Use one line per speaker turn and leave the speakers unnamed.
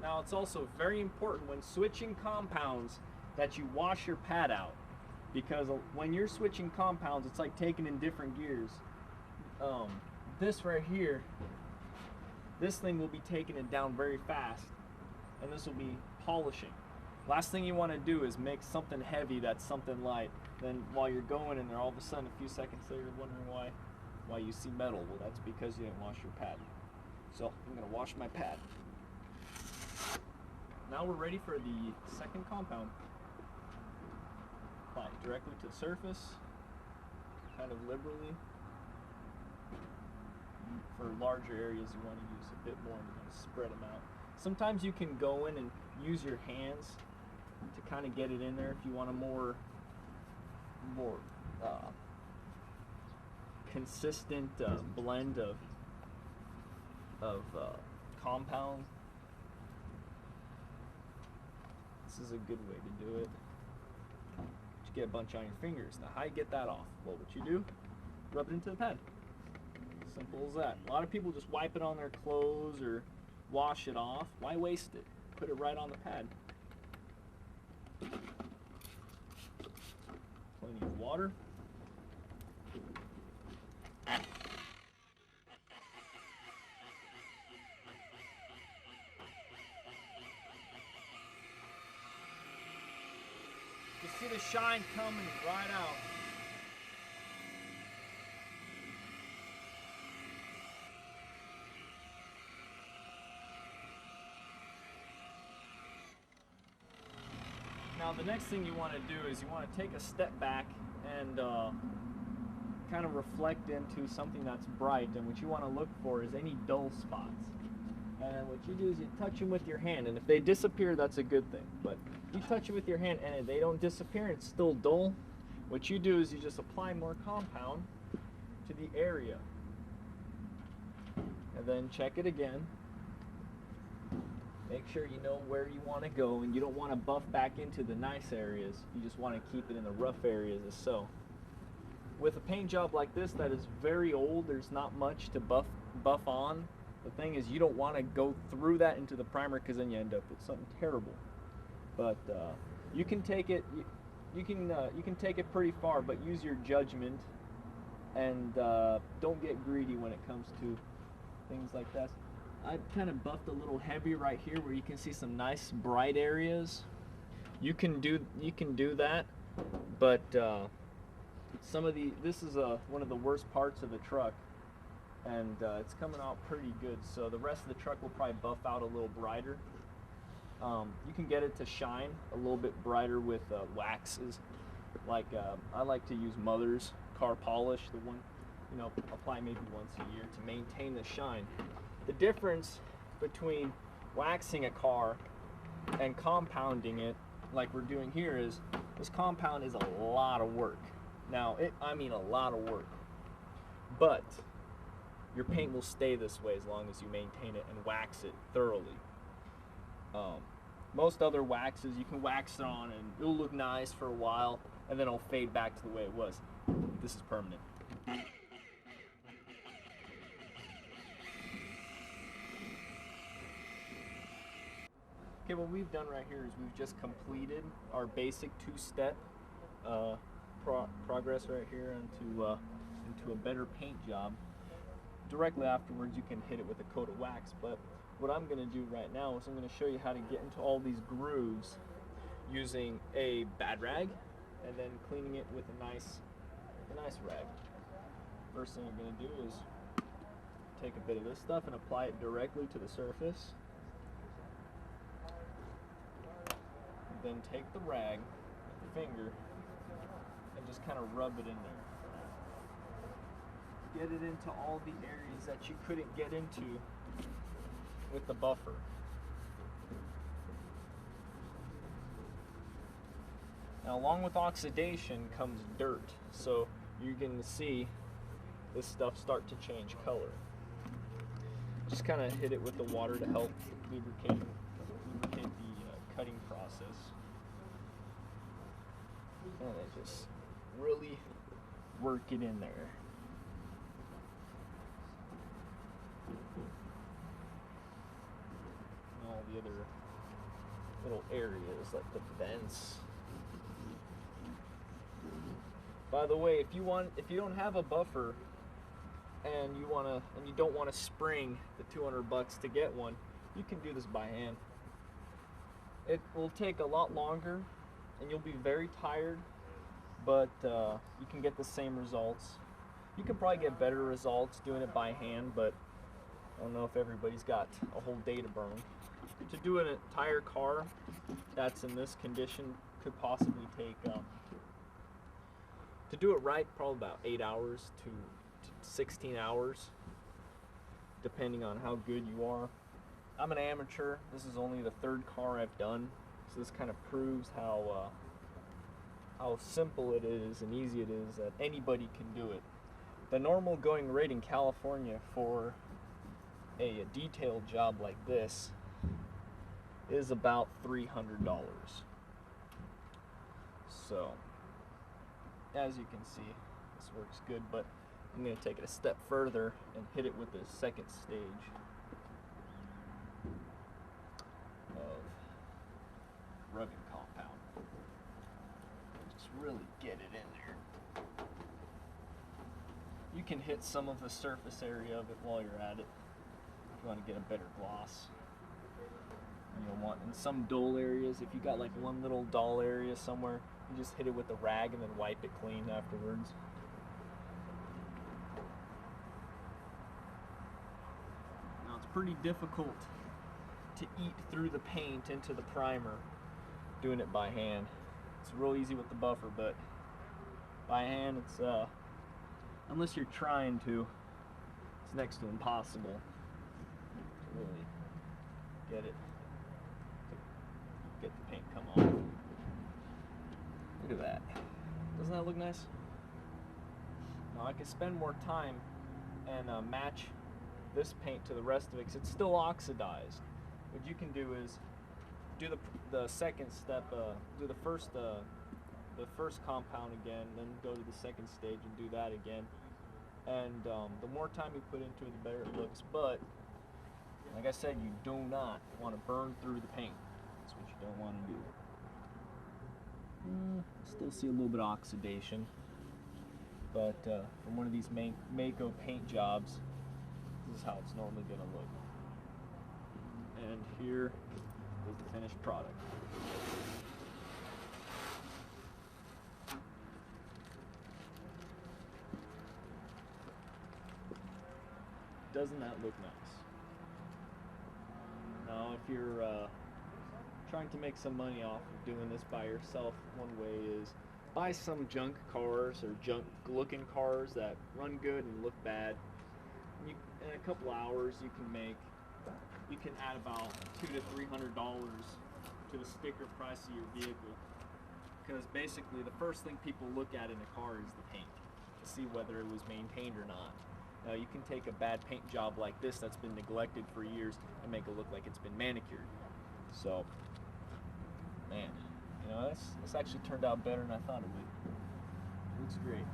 Now it's also very important when switching compounds that you wash your pad out, because when you're switching compounds, it's like taking in different gears. This right here, this thing will be taking it down very fast, and this will be polishing. Last thing you want to do is make something heavy that's something light. Then while you're going in there, all of a sudden, a few seconds later, you're wondering why you see metal. Well, that's because you didn't wash your pad. So I'm going to wash my pad. Now we're ready for the second compound. Apply it directly to the surface, kind of liberally. For larger areas, you want to use a bit more, and you want to spread them out. Sometimes you can go in and use your hands to kind of get it in there if you want a more consistent blend of compound. This is a good way to do it. You get a bunch on your fingers. Now, how you get that off? Well, what you do, rub it into the pad. Simple as that. A lot of people just wipe it on their clothes or wash it off. Why waste it? Put it right on the pad. Plenty of water. You see the shine coming right out. Now the next thing you want to do is you want to take a step back and kind of reflect into something that's bright, and what you want to look for is any dull spots. And what you do is you touch them with your hand, and if they disappear, that's a good thing. But you touch it with your hand and they don't disappear and it's still dull, what you do is you just apply more compound to the area. And then check it again. Make sure you know where you want to go, and you don't want to buff back into the nice areas. You just want to keep it in the rough areas as so. With a paint job like this that is very old, there's not much to buff on. The thing is, you don't want to go through that into the primer, because then you end up with something terrible. But you can take it. You can take it pretty far, but use your judgment, and don't get greedy when it comes to things like that. I kind of buffed a little heavy right here where you can see some nice bright areas. You can do that, but this is one of the worst parts of the truck, and it's coming out pretty good. So the rest of the truck will probably buff out a little brighter. You can get it to shine a little bit brighter with waxes. Like I like to use Mother's car polish, the one, apply maybe once a year to maintain the shine. The difference between waxing a car and compounding it, like we're doing here, is this compound is a lot of work. Now, I mean a lot of work. But your paint will stay this way as long as you maintain it and wax it thoroughly. Most other waxes, you can wax it on and it'll look nice for a while, and then it'll fade back to the way it was. This is permanent. Okay, what we've done right here is we've just completed our basic two-step progress right here into a better paint job. Directly afterwards, you can hit it with a coat of wax, but what I'm going to do right now is I'm going to show you how to get into all these grooves using a bad rag and then cleaning it with a nice rag. First thing you're going to do is take a bit of this stuff and apply it directly to the surface. Then take the rag with the finger and just kind of rub it in there. Get it into all the areas that you couldn't get into with the buffer. Now, along with oxidation comes dirt, so you're going to see this stuff start to change color. Just kind of hit it with the water to help lubricate the cutting process. And then just really work it in there. And all the other little areas like the vents. By the way, if you don't have a buffer and you don't want to spring the 200 bucks to get one, you can do this by hand. It will take a lot longer and you'll be very tired, but you can get the same results. You can probably get better results doing it by hand, but I don't know if everybody's got a whole day to burn. To do an entire car that's in this condition could possibly take, to do it right, probably about 8 hours to 16 hours, depending on how good you are. I'm an amateur. This is only the third car I've done, so this kind of proves how simple it is and easy it is that anybody can do it. The normal going rate in California for a detailed job like this is about $300. So, as you can see, this works good, but I'm going to take it a step further and hit it with the second stage of rubbing compound. Just really get it in there. You can hit some of the surface area of it while you're at it if you want to get a better gloss. You'll want in some dull areas, if you got like one little dull area somewhere, you just hit it with a rag and then wipe it clean afterwards. Now it's pretty difficult to eat through the paint into the primer doing it by hand. It's real easy with the buffer, but by hand it's unless you're trying to, it's next to impossible to really get the paint come off. Look at that. Doesn't that look nice? Now I could spend more time and match this paint to the rest of it because it's still oxidized. What you can do is do the second step, do the first compound again, then go to the second stage and do that again. And the more time you put into it, the better it looks. But like I said, you do not want to burn through the paint. That's what you don't want to do. Still see a little bit of oxidation, but from one of these Mako paint jobs, this is how it's normally going to look. And here is the finished product. Doesn't that look nice? Now, if you're trying to make some money off of doing this by yourself, one way is buy some junk cars or junk looking cars that run good and look bad. In a couple hours you can add about $200 to $300 to the sticker price of your vehicle, because basically the first thing people look at in a car is the paint to see whether it was maintained or not. Now you can take a bad paint job like this that's been neglected for years and make it look like it's been manicured. So, man, you know, this actually turned out better than I thought it would. It looks great.